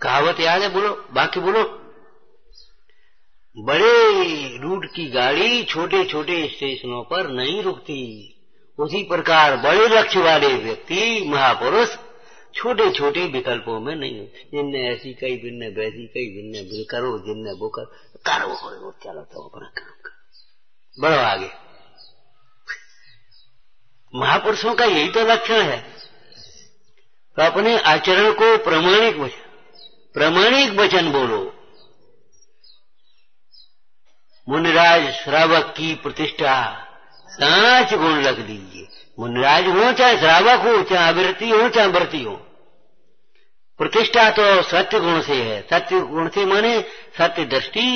कहावत याद है? बोलो, बाकी बोलो। बड़े रूट की गाड़ी छोटे छोटे स्टेशनों पर नहीं रुकती, उसी प्रकार बड़े लक्ष्य वाले व्यक्ति महापुरुष छोटे छोटे विकल्पों में नहीं हो। जिनने ऐसी कही, जिनने वैसी कही, जिनने बिल करो, जिनने वो करो, चलो तो अपना काम करो, बढ़ो आगे। महापुरुषों का यही तो लक्षण है। तो अपने आचरण को प्रामाणिक वचन बोलो। मुनिराज श्रावक की प्रतिष्ठा साच गुण लग दीजिए। मुनिराज हो चाहे श्रावक हो, चाहे अविरति हो, चाहे व्रती हो, प्रतिष्ठा तो सत्य गुण से है। सत्य गुण से माने सत्य दृष्टि,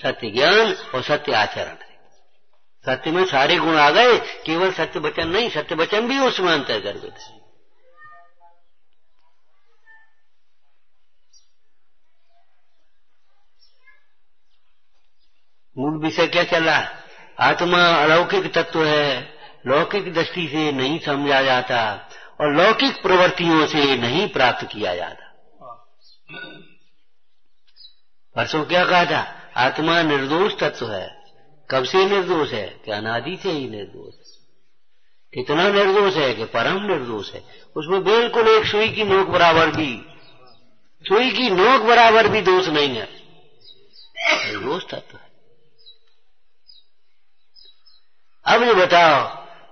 सत्य ज्ञान और सत्य आचरण। सत्य में सारे गुण आ गए, केवल सत्य वचन नहीं, सत्य वचन भी उसमें अंतर्गत है। मूल विषय क्या चल रहा है? आत्मा अलौकिक तत्व है, लौकिक दृष्टि से नहीं समझा जाता और लौकिक प्रवृत्तियों से नहीं प्राप्त किया जाता। परसों क्या कहा था? आत्मा निर्दोष तत्व है। कब से निर्दोष है? कि अनादि से ही निर्दोष है। कितना निर्दोष है? कि परम निर्दोष है। उसमें बिल्कुल एक सुई की नोक बराबर भी दोष नहीं है। निर्दोष तत्व है। अब ये बताओ,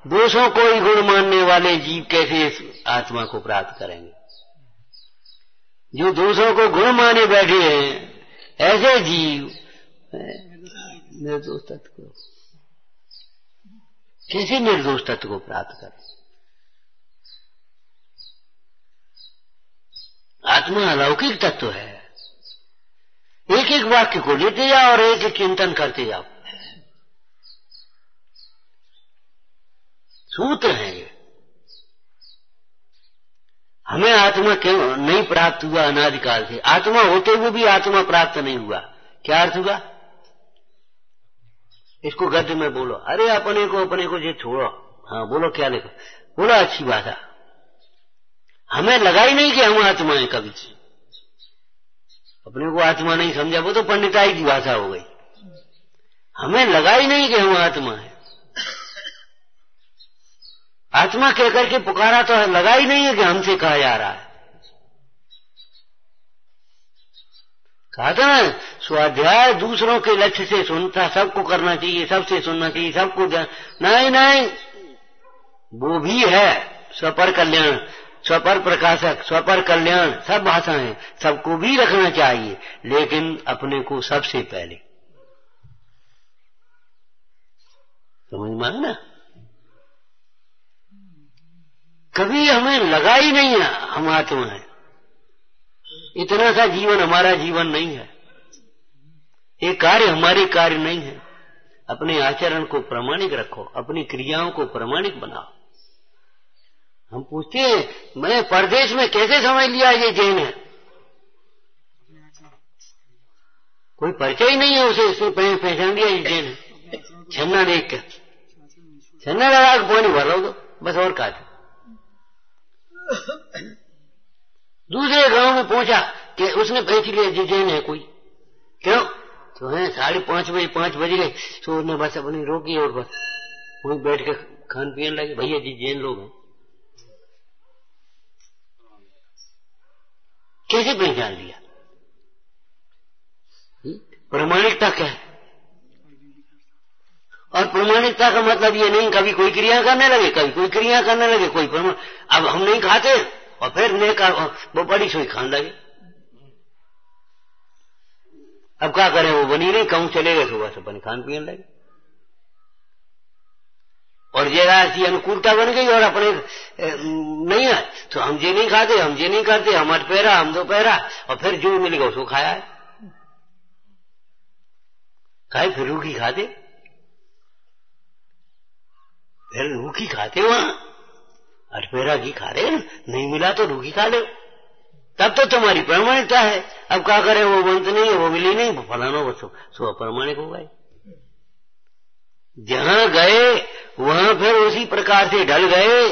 दोषों को ही गुण मानने वाले जीव कैसे आत्मा को प्राप्त करेंगे? जो दोषों को गुण माने बैठे हैं, ऐसे जीव निर्दोष तत्व को कैसे निर्दोष तत्व को प्राप्त करें? आत्मा अलौकिक तत्व है। एक एक वाक्य को लेते जाओ और एक एक चिंतन करते जाओ। सूत्र है ये। हमें आत्मा क्यों नहीं प्राप्त हुआ? अनादिकाल से आत्मा होते हुए भी आत्मा प्राप्त नहीं हुआ। क्या अर्थ हुआ? इसको गद्य में बोलो। अरे अपने को ये छोड़ो। हाँ बोलो, क्या लिखो? बोलो अच्छी भाषा। हमें लगा ही नहीं कि हम आत्मा है। कभी अपने को आत्मा नहीं समझा, वो तो पंडिताई की भाषा हो गई। हमें लगा ही नहीं कि हम आत्मा है। आत्मा कहकर के पुकारा तो लगा ही नहीं है कि हमसे कहा जा रहा है। कहा था ना, स्वाध्याय दूसरों के लक्ष्य से सुनता, सबको करना चाहिए, सबसे सुनना चाहिए, सबको नहीं, वो भी है स्वपर कल्याण, स्वपर प्रकाशक, स्वपर कल्याण, सब भाषाएं, सबको भी रखना चाहिए, लेकिन अपने को सबसे पहले। समझ में आया ना? कभी हमें लगा ही नहीं है हम आत्मा है। इतना सा जीवन हमारा जीवन नहीं है। ये कार्य हमारे कार्य नहीं है। अपने आचरण को प्रामाणिक रखो, अपनी क्रियाओं को प्रामाणिक बनाओ। हम पूछते हैं, मैं परदेश में कैसे समझ लिया ये जैन है? कोई परिचय नहीं है उसे, इसने पहचान लिया ये जैन है। छन्ना देख कर, छन्ना लगा के पानी भर लो तो बस, और काट। दूसरे गांव में पहुंचा कि उसने पहचान लिया ये जैन है कोई। क्यों? तो है 5:30 5 बज गए, तो उसने बस अपनी रोकी और बस वहीं बैठ के खान पियन लगे। भैया जी जैन लोग हैं। कैसे पहचान लिया? प्रामाणिकता क्या है? और प्रामाणिकता का मतलब ये नहीं कभी कोई क्रिया करने लगे, कभी कोई क्रिया करने लगे, कोई प्रमाण। अब हम नहीं खाते और फिर वो बड़ी सोई खाने लगे। अब क्या करें? वो बनी नहीं, कहूं चले गए, सुबह से बनी खान पियन लगे। और जरा ऐसी अनुकूलता बन गई और अपने नहीं है तो हम ये नहीं खाते, हम ये नहीं करते, हम अट पैरा, हम दो पैरा, और फिर जो मिलेगा उसको खाया है। खाए फिर रूखी खाते, फिर रूखी खाते, वहां अटपेरा की खा रहे, नहीं मिला तो रूखी खा ले, तब तो तुम्हारी प्रामाणिकता है। अब क्या करें? वो बनत नहीं है, वो मिली नहीं, वो फलाना वो सो अप्रामाणिक हो गए। जहां गए वहां फिर उसी प्रकार से ढल गए।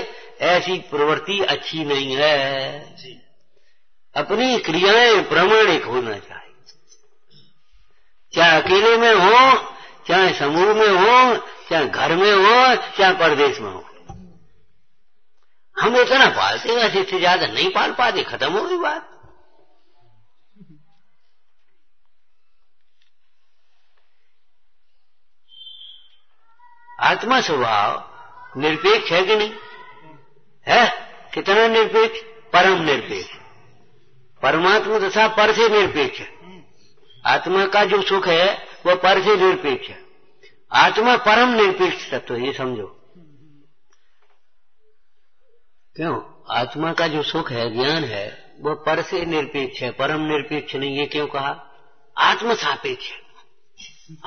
ऐसी प्रवृत्ति अच्छी नहीं है। अपनी क्रियाएं प्रामाणिक होना चाहिए। क्या चाहे अकेले में हो, चाहे समूह में हो, चाहे घर में हो, चाहे परदेश में हो। हम इतना पालते हैं, इससे ज्यादा नहीं पाल पाते, खत्म हो गई बात। आत्मा स्वभाव निरपेक्ष है कि नहीं है? कितना निरपेक्ष? परम निरपेक्ष। परमात्मा दशा पर से निरपेक्ष है। आत्मा का जो सुख है वह पर से निरपेक्ष है। आत्मा परम निरपेक्ष तत्व है, ये समझो। क्यों? आत्मा का जो सुख है, ज्ञान है, वह पर से निरपेक्ष है, परम निरपेक्ष नहीं। ये क्यों कहा? आत्म सापेक्ष है।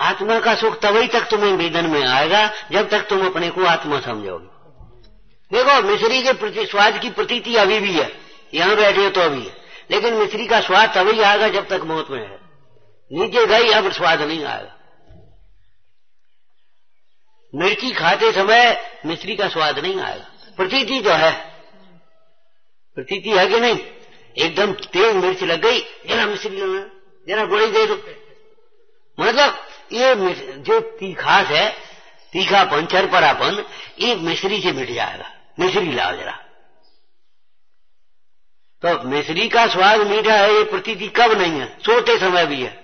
आत्मा का सुख तभी तक तुम्हें वेदन में आएगा जब तक तुम अपने को आत्मा समझोगे। देखो, मिश्री के प्रति स्वाद की प्रतीति अभी भी है, यहां बैठे हो तो अभी है, लेकिन मिश्री का स्वाद तभी आएगा जब तक मौत में है। नीचे गई अब स्वाद नहीं आएगा। मिर्ची खाते समय मिश्री का स्वाद नहीं आएगा, प्रतीति तो है। प्रतीति है कि नहीं? एकदम तेज मिर्च लग गई, जरा मिश्री लेना, जरा गोली दे दो, मतलब ये जो तीखास है, तीखापन, चरपरापन, ये मिश्री से मिट जाएगा। मिश्री लाओ जरा। तो मिश्री का स्वाद मीठा है, ये प्रतीति कब नहीं है? सोते समय भी है,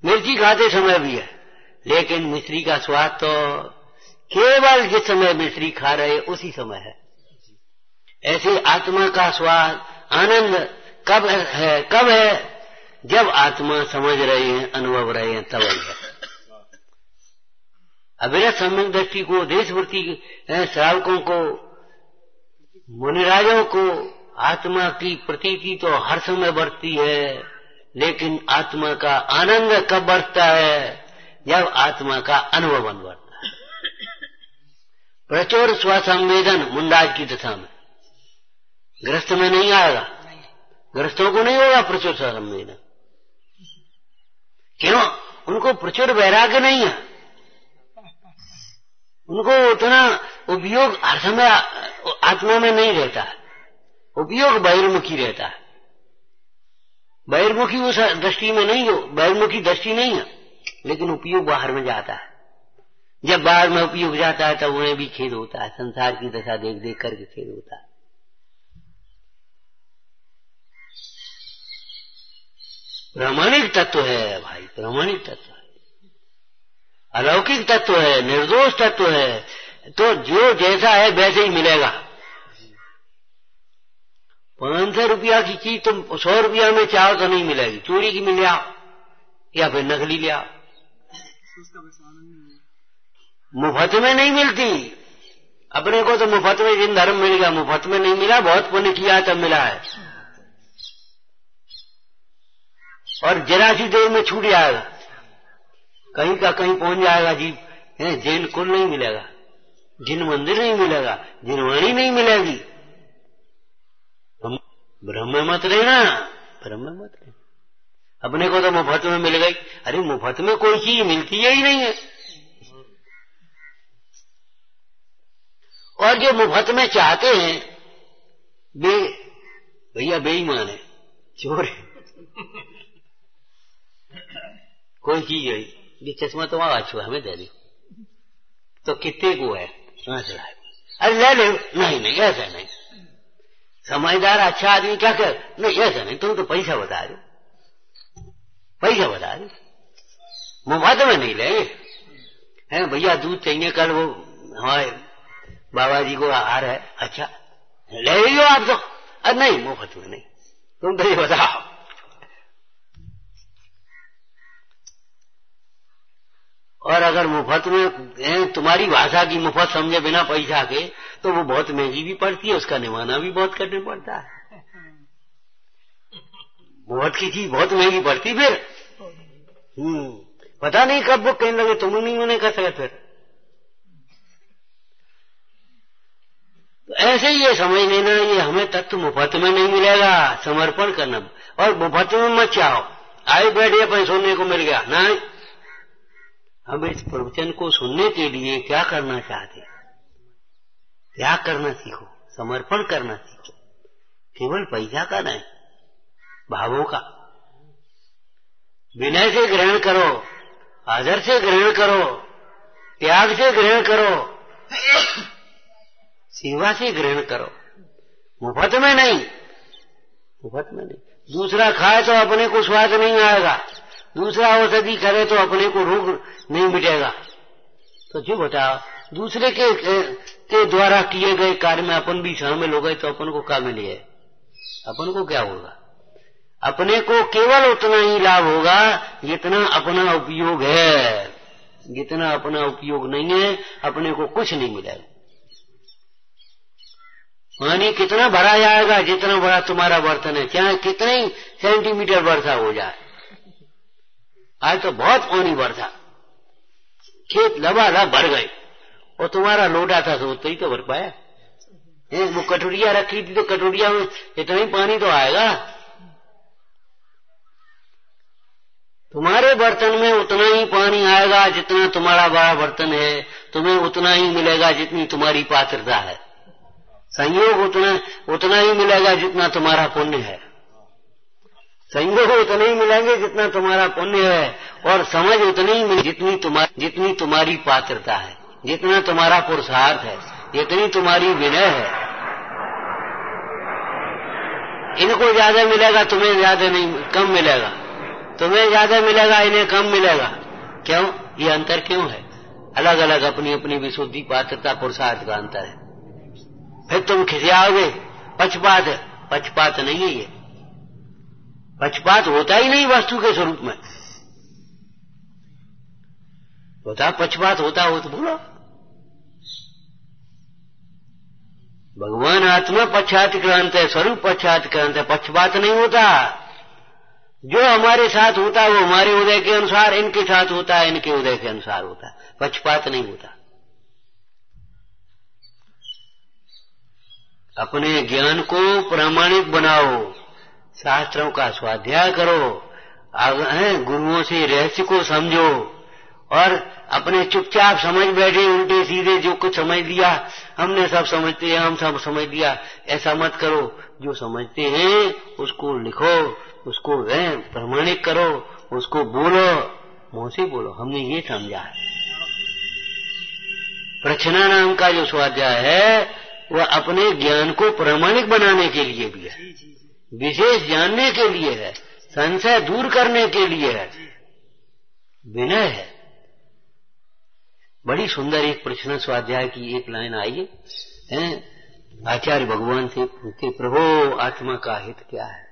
मिर्ची खाते समय भी है, लेकिन मिश्री का स्वाद तो केवल जिस समय मिश्री खा रहे उसी समय है। ऐसे आत्मा का स्वाद, आनंद कब है? कब है? जब आत्मा समझ रहे हैं, अनुभव रहे हैं, तब है। अविरत सम्यक दृष्टि को, देशवृत्ति श्रावकों को, मुनिराजों को आत्मा की प्रतीति तो हर समय बढ़ती है, लेकिन आत्मा का आनंद कब बढ़ता है? जब आत्मा का अनुभव बढ़ता है। प्रचुर स्वसंवेदन मुंडाज की दशा में, गृहस्थ में नहीं आएगा। गृहस्थों को नहीं होगा प्रचुर स्वसंवेदन। क्यों? उनको प्रचुर वैराग्य नहीं है, उनको उतना उपयोग हर समय आत्मा में नहीं रहता है, उपयोग बहिर्मुखी रहता है। बहिर्मुखी उस दृष्टि में नहीं हो, बहिर्मुखी दृष्टि नहीं है, लेकिन उपयोग बाहर में जाता है। जब बाहर में उपयोग जाता है तब उन्हें भी खेद होता है, संसार की दशा देख देख करके खेद होता है। प्रामाणिक तत्व है भाई, प्रामाणिक तत्व है, अलौकिक तत्व है, निर्दोष तत्व है। तो जो जैसा है वैसे ही मिलेगा। 500 रुपया की चीज तुम 100 रुपया में चाहो तो नहीं मिलेगी। चोरी की मिल आओ या फिर नकली ले आओ, मुफ्त में नहीं मिलती। अपने को तो मुफ्त में जिन धर्म मिल गया, मुफ्त में नहीं मिला, बहुत पुण्य किया तब मिला है, और जरा सी देर में छूट जाएगा, कहीं का कहीं पहुंच जाएगा जी। जैन कुल नहीं मिलेगा, जिन मंदिर नहीं मिलेगा, जिनवाणी नहीं मिलेगी। हम भ्रम में मत रहना, भ्रम में मत रहना। अपने को तो मुफ्त में मिल गई। अरे मुफ्त में कोई चीज मिलती ही नहीं है। और जो मुफ्त में चाहते हैं भैया बेईमान है, चोर है। कोई चीज है, ये चश्मा तो अच्छा हमें दे दी, तो कितने को है? अरे ले ले, नहीं नहीं ऐसा नहीं। समझदार अच्छा आदमी क्या कर, नहीं ऐसा नहीं, तुम तो पैसा बता रहे, पैसा बता रहे, मुफ्त में नहीं लेंगे। है भैया दूध चाहिए, कल वो हमारे बाबा जी को आहार है, अच्छा ले लो आप तो। अरे नहीं मुफ्त में नहीं, तुम तो ये बताओ। और अगर मुफ्त में तुम्हारी भाषा की मुफ्त समझे बिना पैसा के, तो वो बहुत महंगी भी पड़ती है, उसका निभाना भी बहुत कठिन पड़ता है। मुफ्त की चीज बहुत महंगी पड़ती फिर। पता नहीं कब वो कहने लगे तुम नहीं होने कर सकते। फिर तो ऐसे ही ये समझ लेना, ये हमें तत्व मुफ्त में नहीं मिलेगा, समर्पण करना। और मुफ्त में मत चाहो, आए बैठे अपन सोने को मिल गया, नहीं। हम इस प्रवचन को सुनने के लिए क्या करना चाहते हैं? त्याग करना सीखो, समर्पण करना सीखो, केवल पैसा का नहीं, भावों का। विनय से ग्रहण करो, आदर से ग्रहण करो, त्याग से ग्रहण करो, सेवा से ग्रहण करो, मुफ्त में नहीं, मुफ्त में नहीं। दूसरा खाए तो अपने को स्वाद नहीं आएगा, दूसरा औषधि करे तो अपने को रोग नहीं मिटेगा। तो जो बताओ, दूसरे के द्वारा किए गए कार्य में अपन भी शामिल हो गए तो अपन को क्या मिले, अपन को क्या होगा? अपने को केवल उतना ही लाभ होगा जितना अपना उपयोग है, जितना अपना उपयोग नहीं है अपने को कुछ नहीं मिलेगा। पानी कितना भरा जाएगा जितना बड़ा तुम्हारा बर्तन है, चाहे कितने ही सेंटीमीटर वर्षा हो जाए। आज तो बहुत पानी बरसा, खेत लबालब भर गए, और तुम्हारा लोटा था तो ही तो भर पाया। वो कटोरिया रखी थी तो कटोरिया में इतना ही पानी तो आएगा। तुम्हारे बर्तन में उतना ही पानी आएगा जितना तुम्हारा बड़ा बर्तन है, तुम्हें उतना ही मिलेगा जितनी तुम्हारी पात्रता है। संयोग उतना ही मिलेगा जितना तुम्हारा पुण्य है, संयोग उतने ही मिलेंगे जितना तुम्हारा पुण्य है, और समझ उतनी ही मिले जितनी तुम्हारी पात्रता है, जितना तुम्हारा पुरुषार्थ है, जितनी तुम्हारी विनय है। इनको ज्यादा मिलेगा, तुम्हें ज्यादा नहीं, कम मिलेगा, तुम्हें ज्यादा मिलेगा, इन्हें कम मिलेगा। क्यों? ये अंतर क्यों है? अलग अलग अपनी अपनी विशुद्धि, पात्रता, पुरुषार्थ का अंतर है। फिर तुम खिसियाओगे पक्षपात है, पक्षपात नहीं है ये, पक्षपात होता ही नहीं वस्तु के स्वरूप में। होता पक्षपात होता हो तो बोलो। भगवान आत्मा पक्षातिक्रांत है, स्वरूप पक्षातिक्रांत है, पक्षपात नहीं होता। जो हमारे साथ होता है वो हमारे उदय के अनुसार, इनके साथ होता है इनके उदय के अनुसार होता है, पक्षपात नहीं होता। अपने ज्ञान को प्रामाणिक बनाओ, शास्त्रों का स्वाध्याय करो, गुरुओं से रहस्य को समझो, और अपने चुपचाप समझ बैठे उल्टे सीधे जो कुछ समझ लिया हमने सब समझते हैं, हम सब समझ लिया, ऐसा मत करो। जो समझते हैं उसको लिखो, उसको प्रामाणिक करो, उसको बोलो, मुंह से बोलो हमने ये समझा है। प्रश्ना नाम का जो स्वाध्याय है वह अपने ज्ञान को प्रामाणिक बनाने के लिए भी है, विशेष जानने के लिए है, संशय दूर करने के लिए है, विनय है। बड़ी सुंदर एक प्रश्न स्वाध्याय की एक लाइन आई है, आचार्य भगवान से पूछते, प्रभु आत्मा का हित क्या है?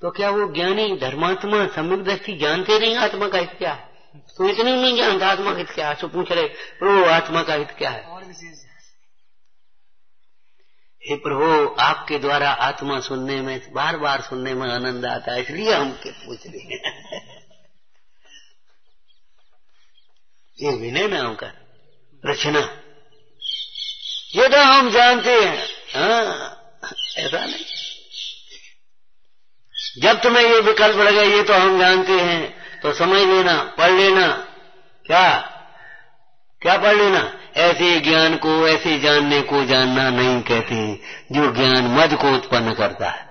तो क्या वो ज्ञानी धर्मात्मा सम्यक दृष्टि जानते नहीं आत्मा का हित क्या है? तो इतने नहीं जानता आत्मा का हित क्या है, तो पूछ रहे प्रभु आत्मा का हित क्या है? हे प्रभु, आपके द्वारा आत्मा सुनने में, बार बार सुनने में आनंद आता है, इसलिए हम पूछ रहे हैं। ये विनय नाम का प्रश्न, ये तो हम जानते हैं। ऐसा नहीं, जब तुम्हें ये विकल्प लगे ये तो हम जानते हैं तो समझ लेना, पढ़ लेना। क्या पढ़ लेना? ऐसे ज्ञान को, ऐसे जानने को जानना नहीं कहते जो ज्ञान मद को उत्पन्न करता है।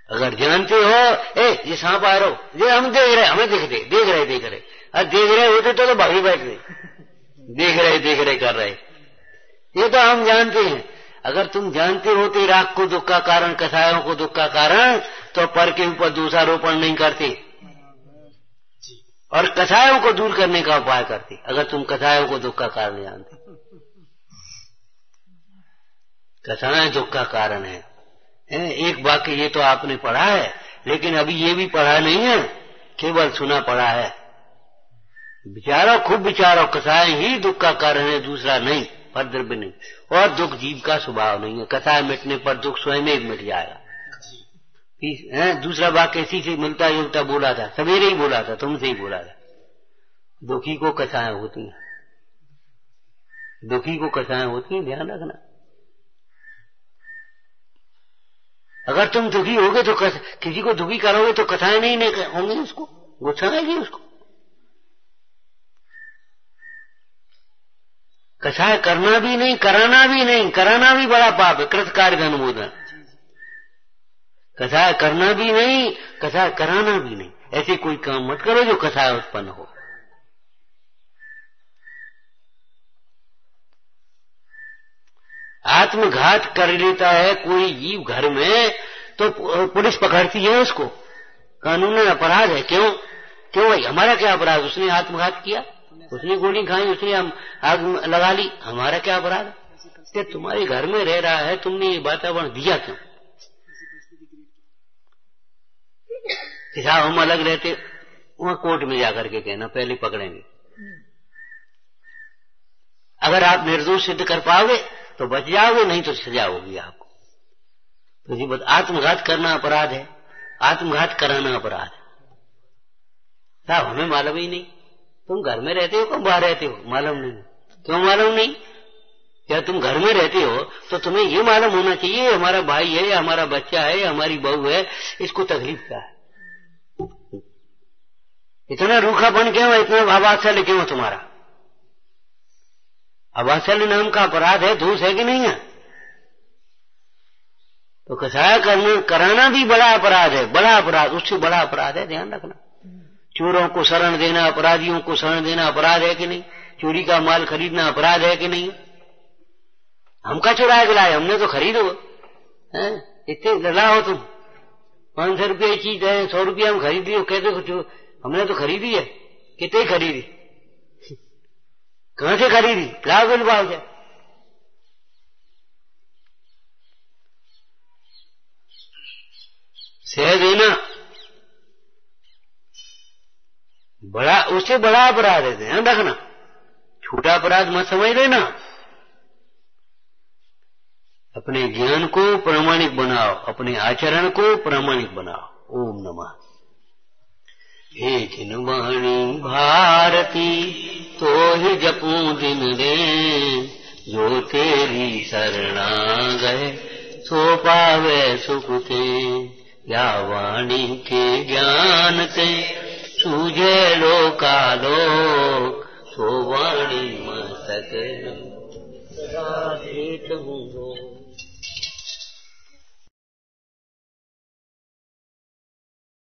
अगर जानते हो ये सांप आ रहा, ये हम देख रहे, हमें देख रहे, और देख रहे होते तो भागी बैठ गए, देख रहे कर रहे, ये तो हम जानते हैं। अगर तुम जानते होते राग को दुख का कारण, कसायों को दुख का कारण, तो पर के ऊपर दोषारोपण नहीं करते और कसायों को दूर करने का उपाय करते। अगर तुम कसायों को दुख का कारण जानते, कसाय दुख का कारण है। एक वाक्य ये तो आपने पढ़ा है, लेकिन अभी ये भी पढ़ा नहीं है, केवल सुना पढ़ा है। विचारो, खूब विचारो, कसाय ही दुख का कारण है, दूसरा नहीं, पर द्रव्य नहीं। और दुख जीव का स्वभाव नहीं है, कसाय मिटने पर दुख स्वयं ही मिट जाएगा। दूसरा वाक्य इसी से मिलता जुलता बोला था, सवेरे ही बोला था, तुमसे ही बोला था। दुखी को कसाय होती है, दुखी को कसाय होती है, ध्यान रखना। अगर तुम दुखी होगे तो किसी को दुखी करोगे तो कसाय नहीं होंगी, उसको गुस्सा आएगी उसको। कसाय करना भी नहीं, कराना भी नहीं, कराना भी बड़ा पाप है, कृत कार्य अनुमोदन। कसाय करना भी नहीं, कसाय कराना भी नहीं। ऐसे कोई काम मत करो जो कसाय उत्पन्न हो। आत्मघात कर लेता है कोई जीव घर में तो पुलिस पकड़ती है उसको, कानून अपराध है। क्यों? क्यों भाई? हमारा क्या अपराध? उसने आत्मघात किया, उसने गोली खाई, उसने आग लगा ली, हमारा क्या अपराध? कि तुम्हारे घर में रह रहा है, तुमने ये वातावरण दिया क्यों? साहब हम अलग रहते, वहां कोर्ट में जाकर के कहना, पहले पकड़ेंगे। अगर आप निर्दोष सिद्ध कर पाओगे तो बच जाओगे, नहीं तो सजा होगी आपको। तो जी बात, आत्मघात करना अपराध है, आत्मघात कराना अपराध है। साहब हमें मालूम ही नहीं, तुम घर में रहते हो कब बाहर रहते हो? मालूम नहीं। क्यों मालूम नहीं? क्या तुम घर में रहते हो तो तुम्हें ये मालूम होना चाहिए हमारा भाई है, हमारा बच्चा है, हमारी बहू है, इसको तकलीफ क्या है। इतना रूखापन क्यों है? इतना अवात्सल्य क्यों है तुम्हारा? अवात्सल्य नाम का अपराध है, दोष है कि नहीं है? तो कसाय कराना भी बड़ा अपराध है, बड़ा अपराध, उससे बड़ा अपराध है, ध्यान रखना। चोरों को शरण देना, अपराधियों को शरण देना अपराध है कि नहीं? चोरी का माल खरीदना अपराध है कि नहीं? हमका चुराया के लाए, हमने तो खरीदो, इतने लाओ तुम, 500 रुपये की चीज है, 100 रुपया हम खरीदी हो, कहते हमने तो खरीदी है। कितने खरीदी? कहां से खरीदी? लाओ बिल भाव से। सह देना बड़ा, उससे बड़ा अपराध है, ध्यान रखना। छोटा अपराध मत समझ लेना। अपने ज्ञान को प्रामाणिक बनाओ, अपने आचरण को प्रामाणिक बनाओ। ओम नमः। हे जिन वाणी भारती तो ही जपूं दिन दिन, जो तेरी शरणा गए सो पावे सुख ते। या वाणी के ज्ञान ते सूझे लोकालोक, सो वाणी मस्तक राधे हूँ।